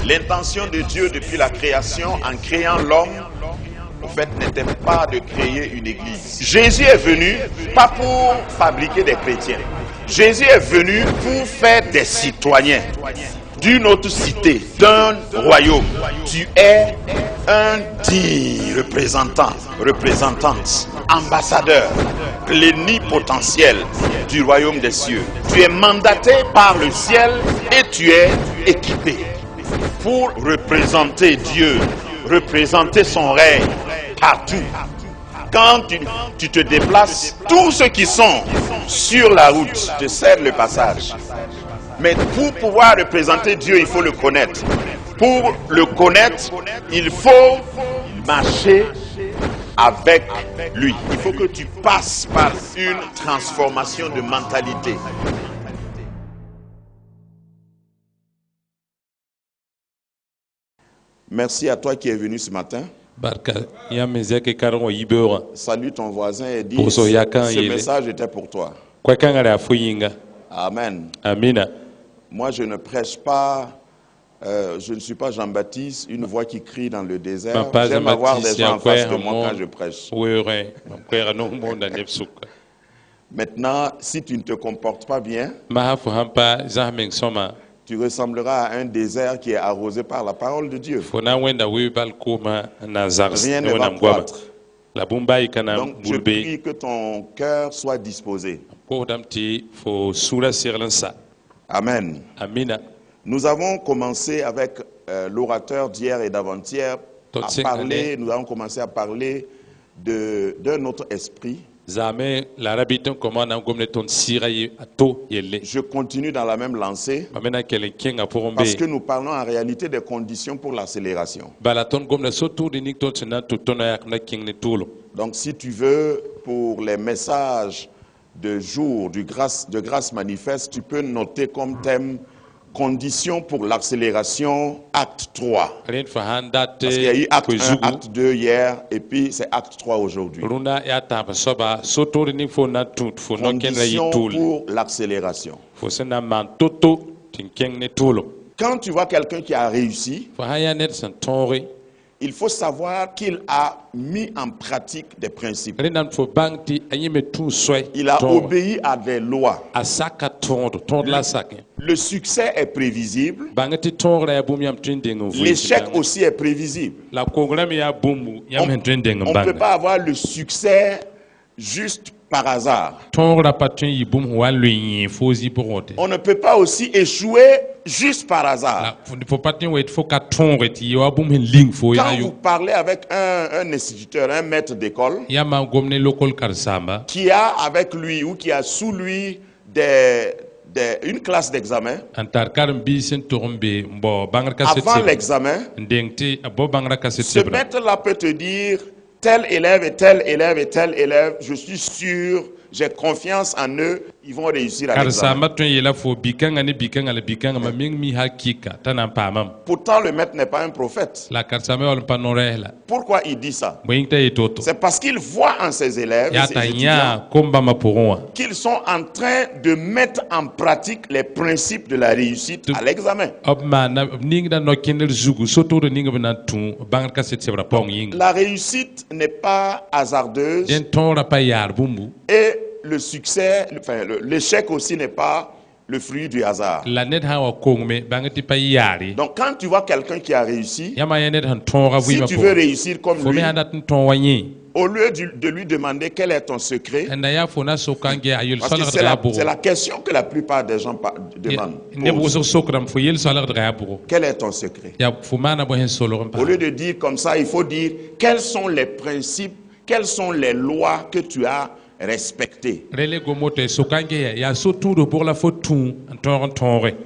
L'intention de Dieu depuis la création, en créant l'homme, en fait, n'était pas de créer une église. Jésus est venu pas pour fabriquer des chrétiens. Jésus est venu pour faire des citoyens d'une autre cité, d'un royaume. Tu es un digne représentante, ambassadeur, plénipotentiel du royaume des cieux. Tu es mandaté par le ciel et tu es équipé pour représenter Dieu, représenter son règne partout. Quand tu te déplaces, tous ceux qui sont sur la route te cèdent le passage. Mais pour pouvoir représenter Dieu, il faut le connaître. Pour le connaître, il faut marcher avec lui. Il faut que tu passes par une transformation de mentalité. Merci à toi qui es venu ce matin. Salue ton voisin et dis ce message était pour toi. Amen. Moi je ne prêche pas, je ne suis pas Jean-Baptiste, une voix qui crie dans le désert. J'aime avoir des gens en face de moi quand je prêche. Maintenant, si tu ne te comportes pas bien, tu ressembleras à un désert qui est arrosé par la parole de Dieu. Rien ne va croître. Donc, je prie que ton cœur soit disposé. Amen. Nous avons commencé avec l'orateur d'hier et d'avant-hier à parler, nous avons commencé à parler d'un autre esprit. Je continue dans la même lancée parce que nous parlons en réalité des conditions pour l'accélération. Donc si tu veux, pour les messages de jour, de grâce manifeste, tu peux noter comme thème conditions pour l'accélération, acte 3. Parce qu'il y a eu acte 1, acte 2 hier, et puis c'est acte 3 aujourd'hui. Conditions pour l'accélération. Quand tu vois quelqu'un qui a réussi, il faut savoir qu'il a mis en pratique des principes. Il a obéi à des lois. Le succès est prévisible. L'échec aussi est prévisible. On ne peut pas avoir le succès juste par hasard. On ne peut pas aussi échouer juste par hasard. Quand vous parlez avec un instituteur, un maître d'école, qui a avec lui ou qui a sous lui une classe d'examen, avant l'examen, ce maître-là peut te dire tel élève et tel élève et tel élève, je suis sûr, j'ai confiance en eux, ils vont réussir à l'examen. Pourtant, le maître n'est pas un prophète. Pourquoi il dit ça? C'est parce qu'il voit en ses élèves, ses étudiants, qu'ils sont en train de mettre en pratique les principes de la réussite à l'examen. La réussite n'est pas hasardeuse. Et le succès, enfin l'échec aussi n'est pas le fruit du hasard. Donc quand tu vois quelqu'un qui a réussi, si tu veux réussir comme lui, au lieu de lui demander quel est ton secret, parce que c'est la question que la plupart des gens demandent. Quel est ton secret? Au lieu de dire comme ça, il faut dire quels sont les principes, quelles sont les lois que tu as respectées.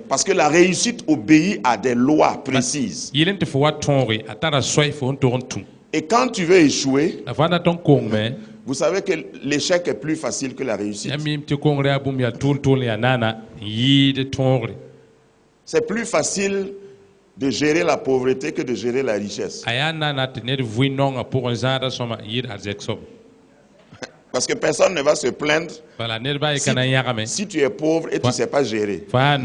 Parce que la réussite obéit à des lois précises. Et quand tu veux échouer, Vous savez que l'échec est plus facile que la réussite. C'est plus facile de gérer la pauvreté que de gérer la richesse. Parce que personne ne va se plaindre si tu es pauvre et tu ne sais pas gérer. Mais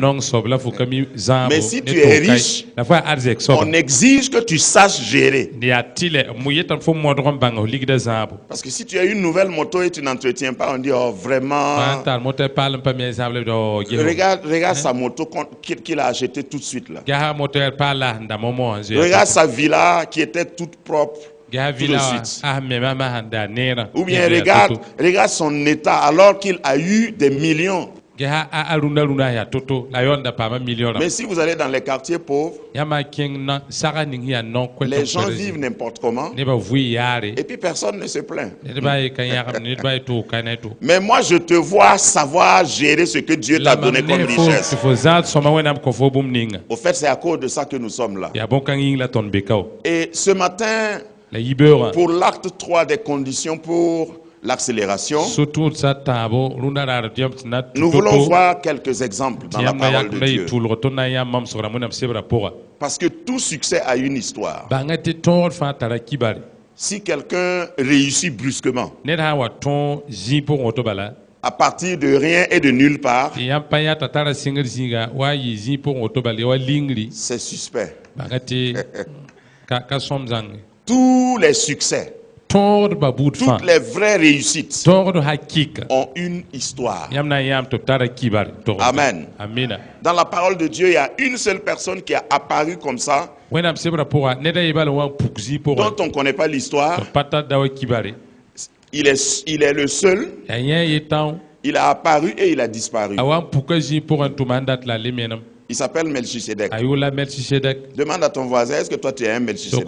si tu es riche, on exige que tu saches gérer. Parce que si tu as une nouvelle moto et tu n'entretiens pas, on dit oh vraiment. Regarde sa moto qu'il a achetée tout de suite là. Regarde sa villa qui était toute propre. Tout de suite. Ou bien regarde son état alors qu'il a eu des millions. Mais si vous allez dans les quartiers pauvres, les gens vivent n'importe comment et puis personne ne se plaint. Mais moi je te vois savoir gérer ce que Dieu t'a donné comme richesse. Au fait, c'est à cause de ça que nous sommes là. Et ce matin, pour l'acte 3 des conditions pour l'accélération, nous voulons voir quelques exemples dans la parole de Dieu. Parce que tout succès a une histoire. Si quelqu'un réussit brusquement, à partir de rien et de nulle part, c'est suspect. Tous les succès, toutes les vraies réussites ont une histoire. Amen. Dans la parole de Dieu, il y a une seule personne qui a apparu comme ça, dont on ne connaît pas l'histoire. Il est le seul. Il a apparu et il a disparu. Il s'appelle Melchisedec. Demande à ton voisin, est-ce que toi tu es un Melchisedec?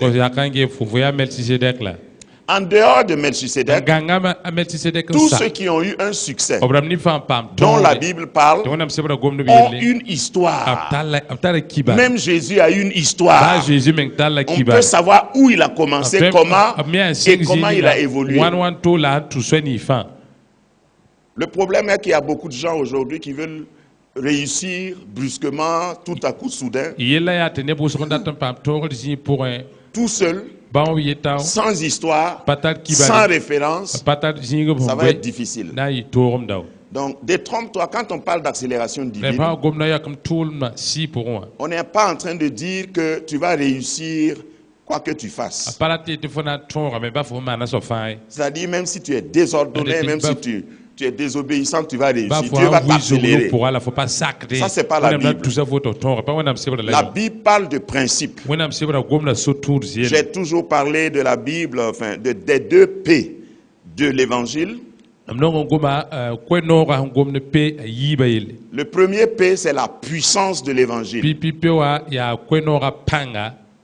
En dehors de Melchisedec, tous ceux qui ont eu un succès, dont la Bible parle, ont une histoire. Même Jésus a une histoire. On peut savoir où il a commencé, comment et comment il a évolué. Le problème est qu'il y a beaucoup de gens aujourd'hui qui veulent réussir brusquement, tout à coup, soudain, tout seul, sans histoire, sans référence. Ça va être difficile. Donc, détrompe-toi, quand on parle d'accélération divine, on n'est pas en train de dire que tu vas réussir quoi que tu fasses. C'est-à-dire, même si tu es désordonné, même si tu es désobéissant, tu vas réussir. Dieu va t'accélérer. Ça, c'est pas la Bible. La Bible parle de principes. J'ai toujours parlé de la Bible, enfin, des 2 P de l'évangile. Le premier P, c'est la puissance de l'évangile.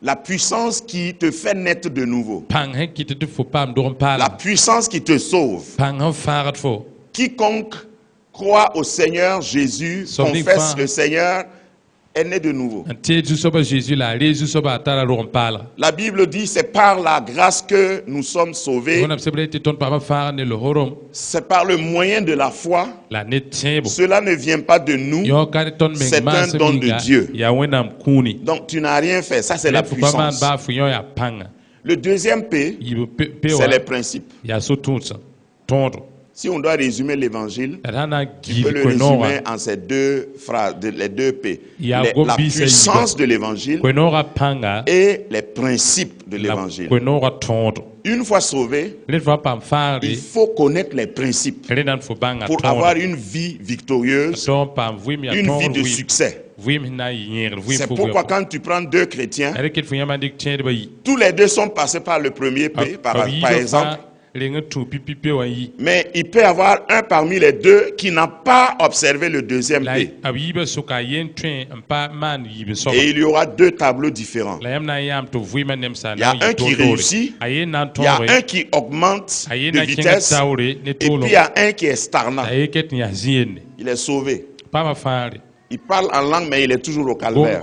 La puissance qui te fait naître de nouveau. La puissance qui te sauve. Quiconque croit au Seigneur Jésus, confesse le Seigneur, est né de nouveau. La Bible dit c'est par la grâce que nous sommes sauvés. C'est par le moyen de la foi. Cela ne vient pas de nous. C'est un don de Dieu. Donc tu n'as rien fait. Ça c'est la puissance. Le deuxième P, c'est les principes. Si on doit résumer l'évangile, tu peux le résumer en ces 2 phrases, les 2 P. La puissance de l'évangile et les principes de l'évangile. Une fois sauvé, il faut connaître les principes pour avoir une vie victorieuse, une vie de succès. C'est pourquoi quand tu prends 2 chrétiens, tous les 2 sont passés par le premier P, par exemple. Mais il peut y avoir un parmi les 2 qui n'a pas observé le deuxième P. Et il y aura 2 tableaux différents. Il y a un qui réussit, il y a un qui augmente de vitesse, et puis il y a un qui est stagnant. Il est sauvé. Il parle en langue, mais il est toujours au calvaire.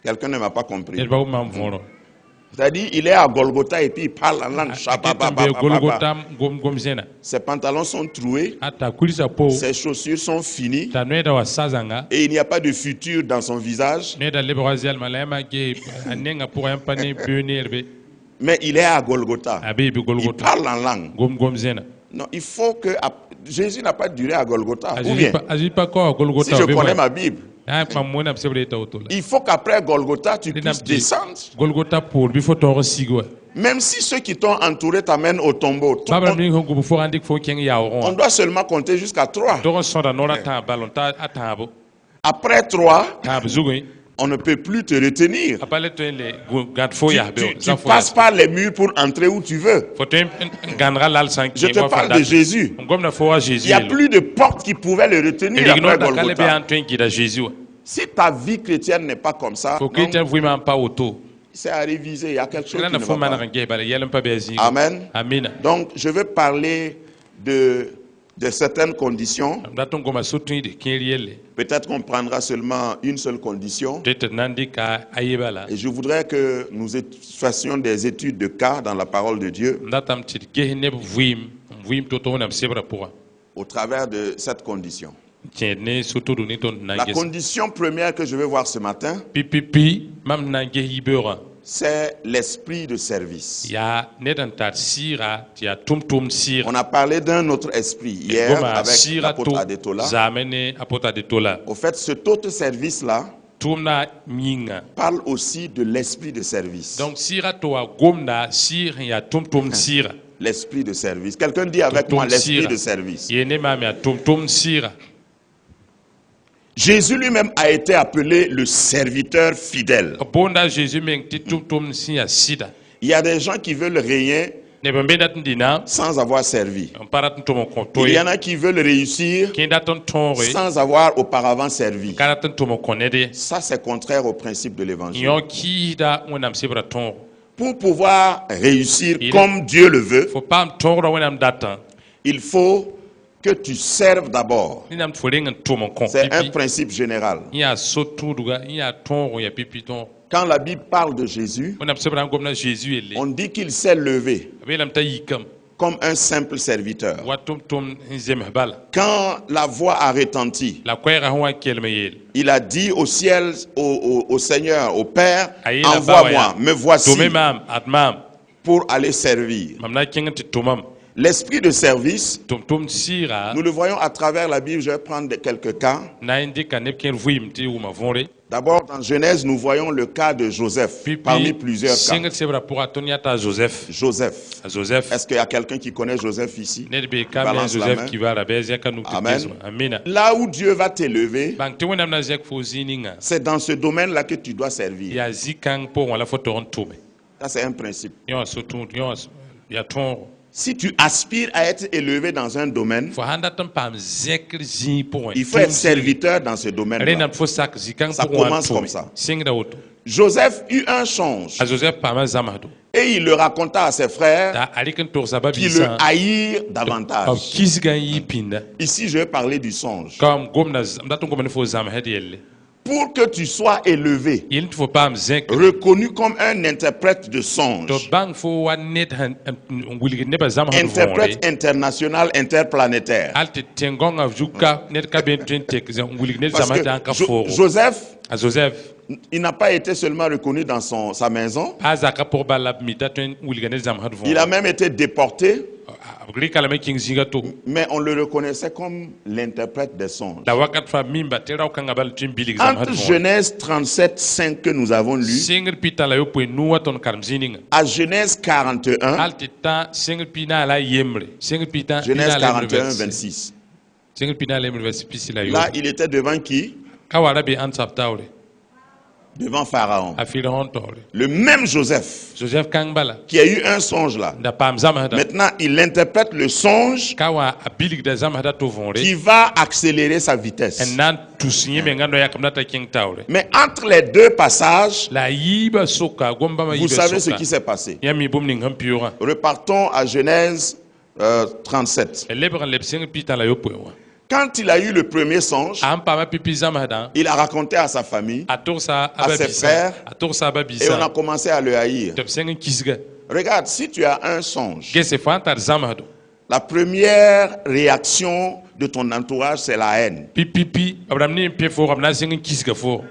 Quelqu'un ne m'a pas compris. C'est-à-dire, il est à Golgotha et puis il parle en langue. Golgotha gom zena. Ses pantalons sont troués, Ata kulisa po. ses chaussures sont finies Ta noeda wa sazanga. et il n'y a pas de futur dans son visage. Neda lebroisial malema ge anenga pour un pané pionnier. Mais il est à Golgotha. Abe bi Il Golgotha. parle en langue. Gom zena. Non, il faut que Jésus n'a pas duré à Golgotha. Ou bien, Aji pa ko Golgotha. si je connais ma Bible, Il il faut qu'après Golgotha, tu puisses descendre. Golgotha pour bifo toro sigwa. Même si ceux qui t'ont entouré t'amènent au tombeau, Baba mi hongo bu fo andik fo ken ya on oron. doit seulement compter jusqu'à 3. Toro sonda nora ta balonta atabo. Après 3, Ta bzugui. on ne peut plus te retenir. Apale to le gad fo ya be. Tu passes par les murs pour entrer où tu veux. Faut gandra lal sank. Je te parle de Jésus. Ngomna fo wa Jésus. Il n'y a plus de porte qui pouvait le retenir après Golgotha. Si ta vie chrétienne n'est pas comme ça, c'est à réviser. Il y a quelque chose qui ne va pas. Amen. Amen. Donc, je vais parler de certaines conditions. Peut-être qu'on prendra seulement une seule condition. Et je voudrais que nous fassions des études de cas dans la parole de Dieu au travers de cette condition. La condition première que je vais voir ce matin, c'est l'esprit de service. On a parlé d'un autre esprit hier avec l'apôtre Adetola. Au fait, cet autre service-là parle aussi de l'esprit de service. Donc, l'esprit de service. Quelqu'un dit avec moi l'esprit de service. Jésus lui-même a été appelé le serviteur fidèle. Il y a des gens qui veulent régner sans avoir servi. Il y en a qui veulent réussir sans avoir auparavant servi. Ça, c'est contraire au principe de l'évangile. Pour pouvoir réussir comme Dieu le veut, il faut que tu serves d'abord. C'est un principe général. Quand la Bible parle de Jésus, on dit qu'il s'est levé comme un simple serviteur. Quand la voix a retenti, il a dit au ciel, au Seigneur, au Père, envoie-moi, me voici pour aller servir. L'esprit de service, nous le voyons à travers la Bible. Je vais prendre quelques cas. D'abord, dans Genèse, nous voyons le cas de Joseph, parmi plusieurs cas. Joseph. Est-ce qu'il y a quelqu'un qui connaît Joseph ici? Balance la main. Amen. Là où Dieu va t'élever, c'est dans ce domaine-là que tu dois servir. Ça, c'est un principe. Si tu aspires à être élevé dans un domaine, il faut être serviteur dans ce domaine-là. Ça commence comme ça. Joseph eut un songe et il le raconta à ses frères qui le haïrent davantage. Ici, je vais parler du songe. Pour que tu sois élevé, reconnu comme un interprète de songe, interprète international, interplanétaire. Parce que Joseph, il n'a pas été seulement reconnu dans sa maison, il a même été déporté, mais on le reconnaissait comme l'interprète des songes. Entre Genèse 37, 5 que nous avons lu, à Genèse 41, Genèse 41, 26. Là, il était devant qui? Devant Pharaon. Le même Joseph qui a eu un songe là. Maintenant, il interprète le songe qui va accélérer sa vitesse. Mais entre les deux passages, vous savez ce qui s'est passé. Repartons à Genèse 37. Quand il a eu le premier songe, Am pa ma pipi zamada. il a raconté à sa famille Atorsa À ses ababisa. pères. Atorsa et on a ababisa. commencé à le haïr. Topsenga kisga. Regarde, si tu as un songe, Gese fanta zamado. la première réaction de ton entourage, c'est la haine. Pipi abramni pefo abna senga kisga fo.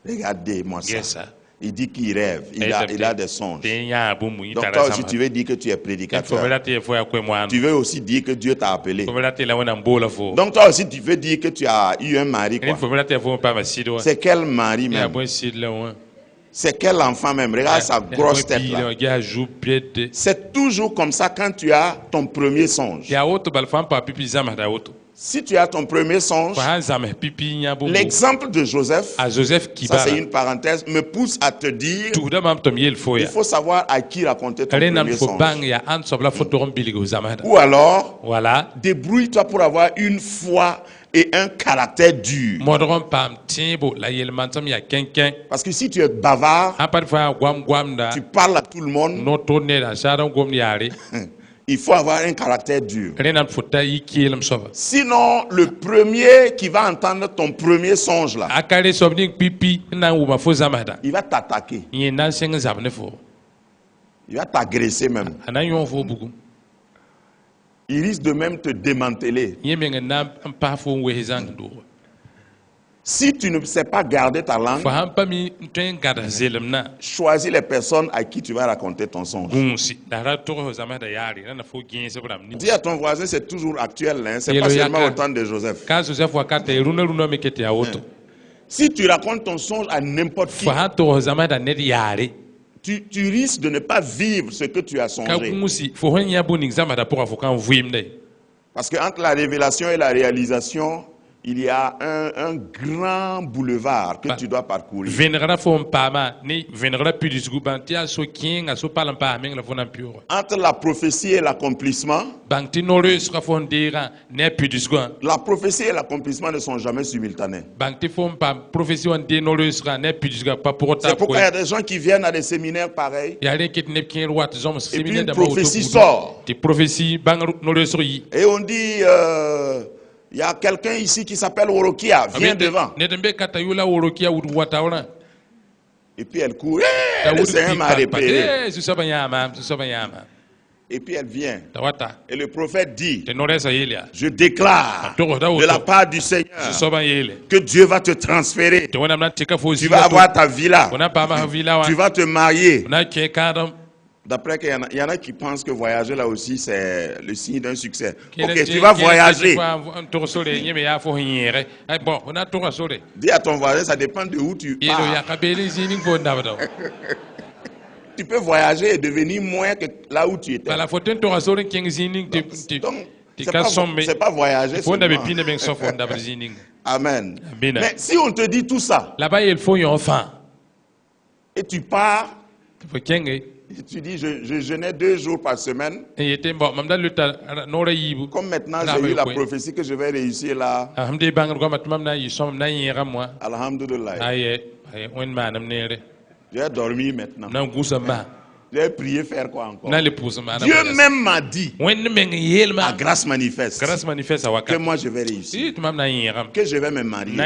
Regardez-moi ça. Gesa. Il dit qu'il rêve, il a des songes. Tenya bumu Donc itara toi aussi, zamado. tu veux dire que tu es prédicateur. Fomelate fo ya kwemwan. Tu veux aussi dire que Dieu t'a appelé. Fomelate la wana mbola fo. Donc toi aussi, tu veux dire que tu as eu un mari. Ni Quoi. fomelate fo pa masido. C'est quel mari Ya même? bon sid la wan. C'est quel enfant même? Regarde sa grosse tête là. Ya jou pied. C'est toujours comme ça quand tu as ton premier songe. Ya auto balfam pa pipi zamada auto. Si tu as ton premier songe, Pipi nya bumu. l'exemple de Joseph, A Joseph ça Kibara. c'est une parenthèse, me pousse à te dire, Tuda mam tom yel fo il ya. faut savoir à qui raconter ton Renam premier fo songe. bang ya an sobla fo torom biligo zamada. Ou alors, Voilà. débrouille-toi pour avoir une foi et un caractère dur. Modron pam timbo la yel mantam ya kenken. Parce que si tu es bavard, Ha par fa gwam da. tu parles à tout le monde, No tourner da sharon gom yare. il faut avoir un caractère dur. Renam fo ta yikelem soba. Sinon, le premier qui va entendre ton premier songe là, Akare sobni pipi na wuma fo zamada. il va t'attaquer, Yen na senga zabne fo. il va t'agresser même. Ana yon fo bugu. Il risque de même te démanteler. Yen menga na pa fo we zang do. Si tu ne sais pas garder ta langue, Fo ham pa mi twen gada zelem na. choisis les personnes à qui tu vas raconter ton songe. Gunsi. Dara to zamada yare na fo gen se bram ni. Dis à ton voisin, c'est toujours actuel, hein? C'est Et pas le seulement yaka. au temps de Joseph. Ka Joseph wakata runa me kete ya auto. Si tu racontes ton songe à n'importe qui, Fo ha to zamada net yare. tu risques de ne pas vivre ce que tu as Ka songé. gunsi fo hon ya boni zamada pour fo kan vuimde. Parce qu'entre la révélation et la réalisation, il y a un grand boulevard que tu dois parcourir. Venera fo mpama ni venera pudis gubantia so kinga so palam pa meng la fo na pure. Entre la prophétie et l'accomplissement, Bangti no le sera fo ndira ne pudis go. la prophétie et l'accomplissement ne sont jamais simultanés. Bangti fo mpa profession de no le sera ne pudis go pa pour ta C'est pourquoi ko. il y a des gens qui viennent à des séminaires pareils. Ya le kit ne kin wat zom puis séminaire une de prophétie sort. Ti prophétie bang no le sera yi. Et on dit, il y a quelqu'un ici qui s'appelle Worokia, viens devant. Ne dembe kata yula worokia wud watawana. Et puis elle court, hey, le Seigneur m'a repéré. Eh, su saba yama, su saba yama. Et puis elle vient. Tawata. Et le prophète dit, Te no resa yelia. je déclare de la part du Seigneur Su saba yele. que Dieu va te transférer. Te wana mna tika fo Tu vas avoir ta villa. Ona pa ma vila wa. Tu vas te marier. Ona ke kadam. D'après qu'il y en a qui pensent que voyager là aussi, c'est le signe d'un succès. Ok, tu vas voyager. Bon, on a tout rassuré. Dis à ton voisin, ça dépend de où tu pars. Tu peux voyager et devenir moins que là où tu étais. La photo de rassuré qui est Donc, c'est pas voyager seulement. Amen. Mais si on te dit tout ça, là-bas, il faut y enfin. Et tu pars, et tu dis, je jeûnais 2 jours par semaine. Comme maintenant, j'ai eu la prophétie que je vais réussir là. Alhamdulillah. J'ai dormi maintenant. J'ai prié faire quoi encore? Dieu même m'a dit, à grâce manifeste, que moi je vais réussir, que je vais me marier.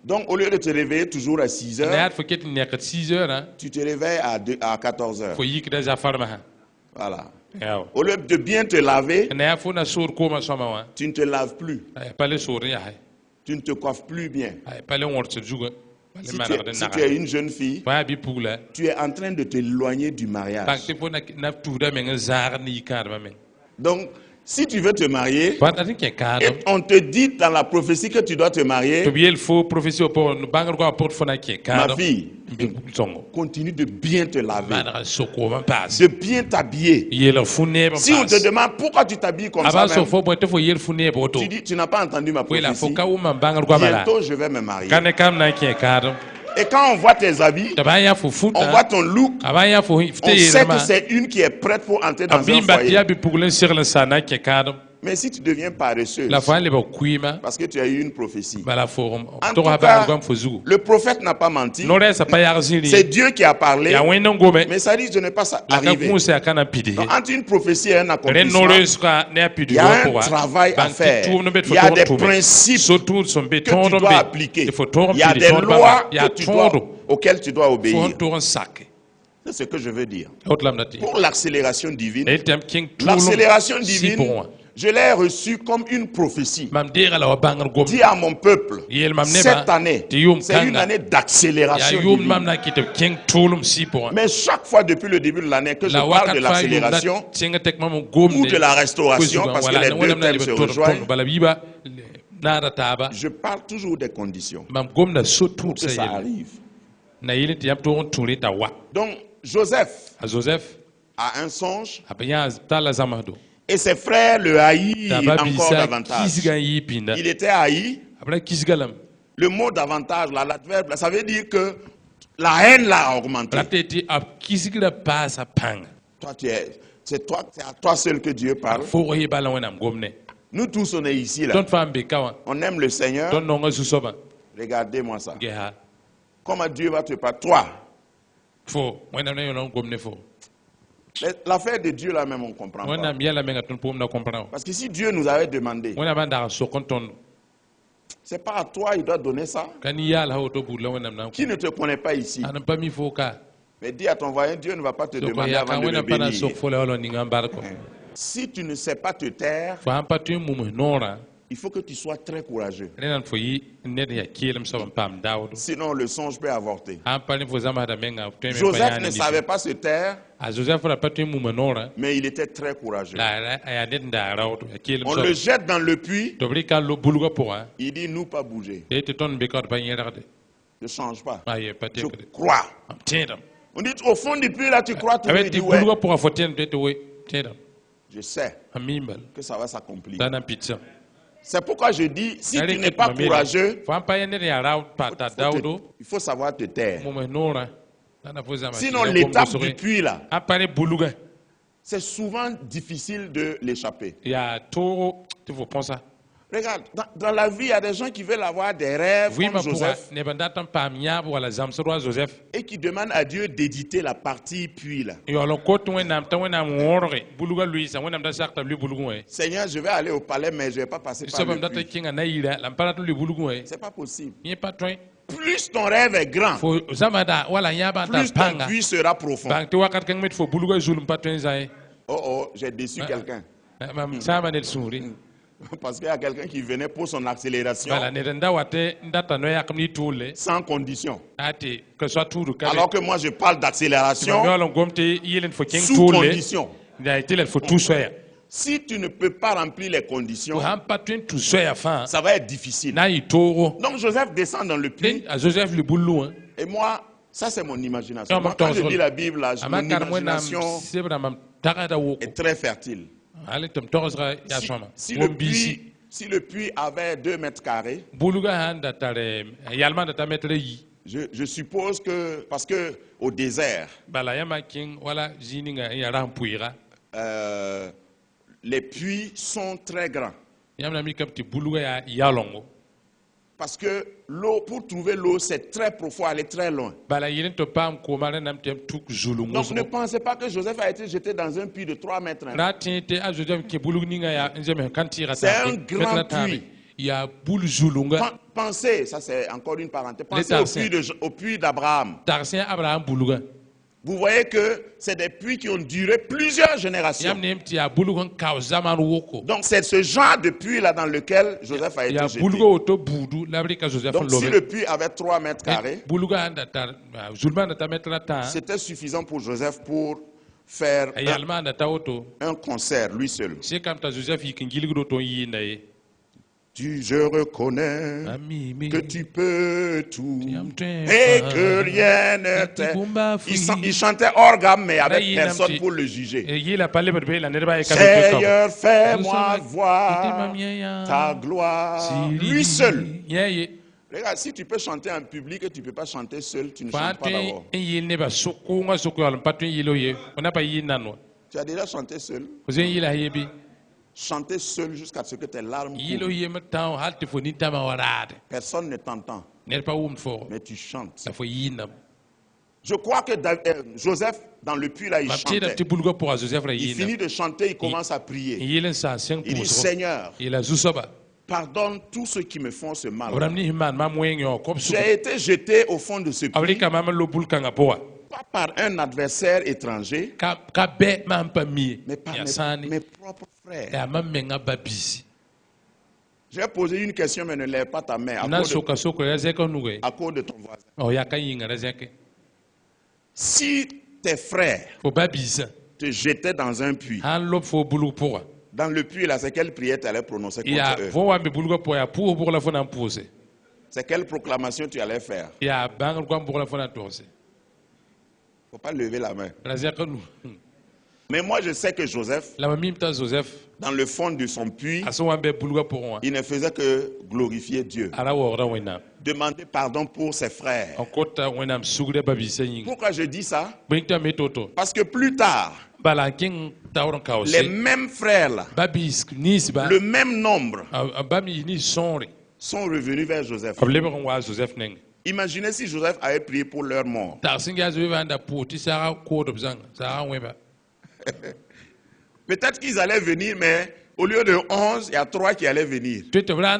Donc au lieu de te réveiller toujours à 6 heures, tu te réveilles à 14 heures. Voilà. Au lieu de bien te laver, tu ne te laves plus. Tu ne te coiffes plus bien. Si tu es une jeune fille, tu es en train de t'éloigner du mariage. Donc, si tu veux te marier, et on te dit dans la prophétie que tu dois te marier, ma fille, continue de bien te laver, de bien t'habiller. Si on te demande pourquoi tu t'habilles comme ça même, tu dis, tu n'as pas entendu ma prophétie. Bientôt, je vais me marier. Et quand on voit tes habits, on voit ton look, on sait que c'est une qui est prête pour entrer dans un foyer. Mais si tu deviens paresseux, la fa le ba kuima parce que tu as eu une prophétie. bala forum En to tout ha cas, ba gam fo zugu le prophète n'a pas menti. no re sa pa yar ziri C'est Dieu qui a parlé, ya wena ngome mais ça risque de ne pas la ka arriver. kunse akana pide Donc, entre une prophétie et un re accomplissement, no re ska ne apide il y a un travail à faire. Il y a des principes que tu dois appliquer. Il y a des lois auxquelles tu dois obéir. C'est ce que je veux dire. Pour l'accélération divine, je l'ai reçue comme une prophétie. Dis à mon peuple, cette année, c'est une année d'accélération divine. Mais chaque fois depuis le début de l'année que je parle de l'accélération ou de la restauration, parce que les deux thèmes se rejoignent, je parle toujours des conditions pour que ça arrive. Donc, Joseph a un songe et ses frères le haïssent encore davantage. Il était haï. Le mot davantage, l'adverbe, ça veut dire que la haine l'a augmenté. Toi, c'est à toi seul que Dieu parle. Nous tous, on est ici là. On aime le Seigneur. Regardez-moi ça. Comment Dieu va te parler? Toi. L'affaire de Dieu là même, on ne comprend pas. Parce que si Dieu nous avait demandé, c'est pas à toi, il doit donner ça. Qui ne te connaît pas ici? Mais dis à ton voisin, Dieu ne va pas te demander avant de le bénir. Si tu ne sais pas te taire, il faut que tu sois très courageux. Sinon, le songe peut avorter. Joseph ne savait pas se taire, mais il était très courageux. On le jette dans le puits. Il dit, nous pas bouger. Ne change pas. Je crois. On dit, au fond du puits, là, tu crois toujours. Il dit, ouais. Je sais que ça va s'accomplir. C'est pourquoi je dis, si tu n'es pas courageux, il faut savoir te taire. Sinon, l'étape du puits, là, c'est souvent difficile de l'échapper. Regarde, dans la vie, il y a des gens qui veulent avoir des rêves comme Joseph et qui demandent à Dieu d'éditer la partie puits là. Seigneur, je vais aller au palais, mais je ne vais pas passer par le puits. C'est pas possible. Plus ton rêve est grand, plus ton puits sera profond. Oh, j'ai déçu quelqu'un. Parce qu'il y a quelqu'un qui venait pour son accélération sans condition. Alors que moi je parle d'accélération sous condition. Si tu ne peux pas remplir les conditions, ça va être difficile. Donc Joseph descend dans le puits. Et moi, ça c'est mon imagination. Moi, quand je lis la Bible, là, mon imagination est très fertile. Si le puits avait 2 mètres carrés, je suppose que, parce que au désert, les puits sont très grands. Parce que l'eau, pour trouver l'eau, c'est très profond, elle est très loin. Donc ne pensez pas que Joseph a été jeté dans un puits de 3 mètres. C'est un grand puits. Pensez, ça c'est encore une parenthèse, pensez au puits d'Abraham. Vous voyez que c'est des puits qui ont duré plusieurs générations. Donc c'est ce genre de puits-là dans lequel Joseph a été jeté. Donc si le puits avait 3 mètres carrés, c'était suffisant pour Joseph pour faire un concert lui seul. Je reconnais que tu peux tout et que rien ne t'est. Il chantait hors gamme, mais avec personne pour le juger. Seigneur, fais-moi voir ta gloire. Lui seul. Regarde, si tu peux chanter en public et tu ne peux pas chanter seul, tu ne chantes pas d'abord. Tu as déjà chanté seul? chanter seul jusqu'à ce que tes larmes Yilo coulent. yema tão halte fo ni tama warade. Personne ne t'entend, Ner pa um fo. mais tu chantes. Da fo yinam. Je crois que Joseph, dans le puits, là, il Ma tira chantait. ti bulgo pour Joseph ra Il yinam. finit de chanter, il commence à prier. Yilen sa seng Il dit, pour. Seigneur, Il a zusoba. pardonne tous ceux qui me font ce mal. Oram ni man ma mwenyo kop su. J'ai été jeté au fond de ce puits, Afrika mama lo bulka nga poa. pas par un adversaire étranger, Ka be ma mpa mi. mais par Ya mes sani. propres frères. Ya ma menga babisi. J'ai posé une question, mais ne lève pas ta main Na soka soko ya zeka nuge. à cause de ton voisin. Oh ya ka yinga ra zeke. Si tes frères Fo babisa. te jetaient dans un puits, Han lop fo bulu poa. dans le puits, là, c'est quelle prière tu allais prononcer Ya contre eux? fo wa me bulgo poa ya pour la fo na pose. C'est quelle proclamation tu allais faire? Ya bangal kwa pour la fo na tose. Faut pas lever la main. Ra zeka nu. Mais moi, je sais que Joseph, La mamie ta Joseph. dans le fond de son puits, Aso wa be bulgo pour moi. il ne faisait que glorifier Dieu, Ara wa ora wena. demander pardon pour ses frères. En kota wena msugre babisa yinga. Pourquoi je dis ça? Bengta metoto. Parce que plus tard, Bala king tawron les kaose. mêmes frères là, Babis nis ba. le même nombre, Bami ni sonre. sont revenus vers Joseph. Ablebe wa Joseph neng. Imaginez si Joseph avait prié pour leur mort. Ta singa zo vanda poti sara ko do zanga. Sara weba. Peut-être qu'ils allaient venir, mais au lieu de 11, il y a 3 qui allaient venir. Tete vran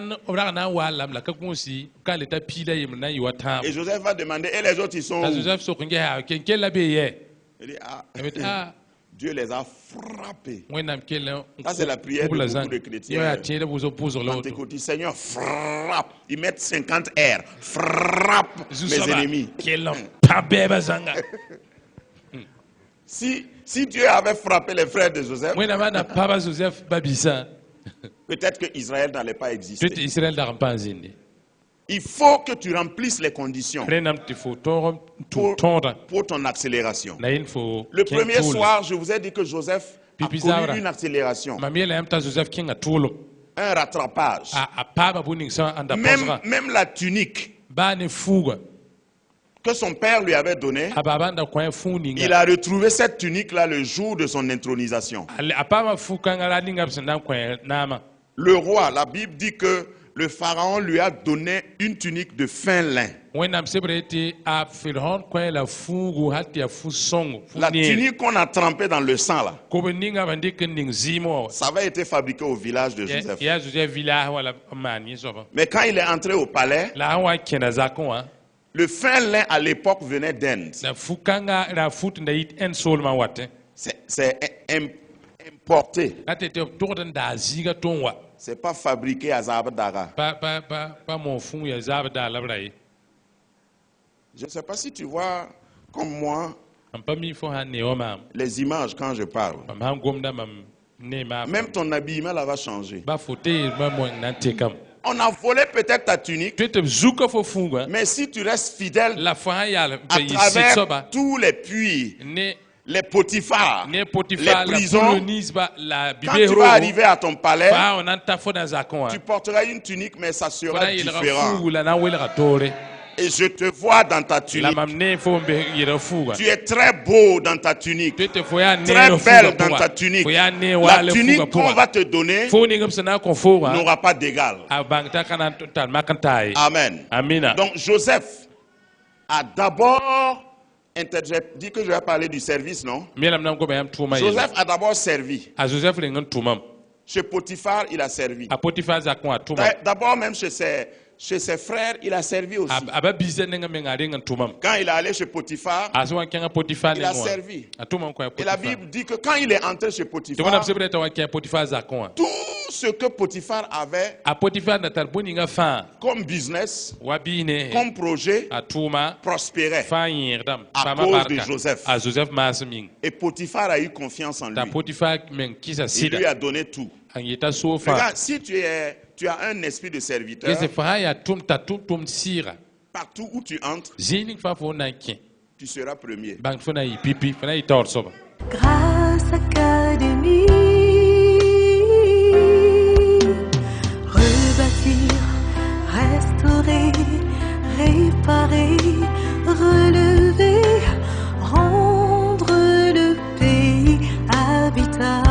na wa lam la ka kunsi ka le ta pila yim na yiwa tam. Et Joseph va demander, et les autres, ils sont Ta où? Joseph so kunge ha ken la be ye. Il dit, ah, Ah Dieu les a frappés. wena mkele. Ça, c'est la prière de beaucoup de chrétiens. Yo ya tiende buzo puzo lo. Pentecôte, Seigneur, frappe. Ils mettent 50 R. Frappe mes ennemis. Kelom pa beba zanga. Si Dieu avait frappé les frères de Joseph, Wena mana pa Joseph babisa. peut-être que Israël n'allait pas exister. Tete Israël da rampanzindi. Il faut que tu remplisses les conditions Renam ti fo torom pour, tonda. pour ton accélération. Na info. Le premier soir, je vous ai dit que Joseph a Pipi connu Zabra. une accélération, Mamiela yamta Joseph kinga tulo. un rattrapage. A pa ba buning sa anda posra. Même la tunique Ba ne fuga. que son père lui avait donnée, Ababanda kwa funinga. il a retrouvé cette tunique-là le jour de son intronisation. Apama fukanga la ninga psenda kwa nama. Le roi, la Bible dit que le pharaon lui a donné une tunique de fin lin. Wena msebreti a filhon kwa la fugu hati ya fusongo. La tunique qu'on a trempée dans le sang, là, Ko ninga bandike ning zimo. ça avait été fabriqué au village de Joseph. Ya Joseph villa wala mani soba. Mais quand il est entré au palais, La wa kena zakon ha. le fin lin à l'époque venait d'Inde. La fukanga la fut nda it en solma wate. C'est importé. Atete todan da ziga tonwa. C'est pas fabriqué à Zabadara. Pa mon fou ya zabda labrai. Je ne sais pas si tu vois, comme moi, Ampa mi fo ha ne o mam. les images quand je parle. Mam han gomda mam ne ma. Même ton habillement là va changer. Ba fote ma mo nante kam. On a volé peut-être ta tunique, Tu te zuka fo funga. mais si tu restes fidèle La fa ya à pe yisit travers soba. tous les puits, Ne les potiphars, ne Potiphar les la prisons, Polonis ba la quand tu bibero. vas arriver à ton palais, Fa on anta fo na zakon. tu porteras une tunique, mais ça sera Fona il différent. rafu la na wel ratore. Et je te vois dans ta La tunique. mam ne fo be yira fuga. Tu es très beau dans ta tunique. Tu te fo ya ne Très lo belle fuga. dans ta tunique. Fo ya ne La wa le tunique fuga qu'on pour. va te donner Fo ni ngam sana kon fo wa. n'aura pas d'égal. Abangta kana tal makantai. Amen. Amina. Donc Joseph a d'abord j'ai dit que je vais parler du service, non? Mielam nam ko be am tuma yela. Joseph a d'abord servi. A Joseph le ngan tumam. Chez Potiphar, il a servi. A Potiphar zakon a tuma. D'abord même chez ses frères, il a servi aussi. Aba bize nga me ngare ngan tumam. Quand il est allé chez Potiphar, Aswa kenga Potiphar il a ngwa. servi. A tumam ko Et Potiphar. la Bible dit que quand il est entré chez Tu vois Potiphar, sebre ta wa kenga Potiphar zakon. tout ce que Potiphar avait A Potiphar na tal boni nga fa. comme business, Wa bine. comme projet, A tuma. prospérait. Fa yirdam. À Fama cause barka. de Joseph. A Joseph masming. Et Potiphar a eu confiance en Ta lui. Potiphar men kisa Il sida. lui a donné tout. Angeta sofa. Regarde, si tu as un esprit de serviteur, Kese fa ya tum ta tum sira. partout où tu entres, Zining fa fo na kin. tu seras premier. Bang fo na yi pipi, fo na yi tor soba. Grâce Académie, rebâtir, restaurer, réparer, relever, rendre le pays habitable.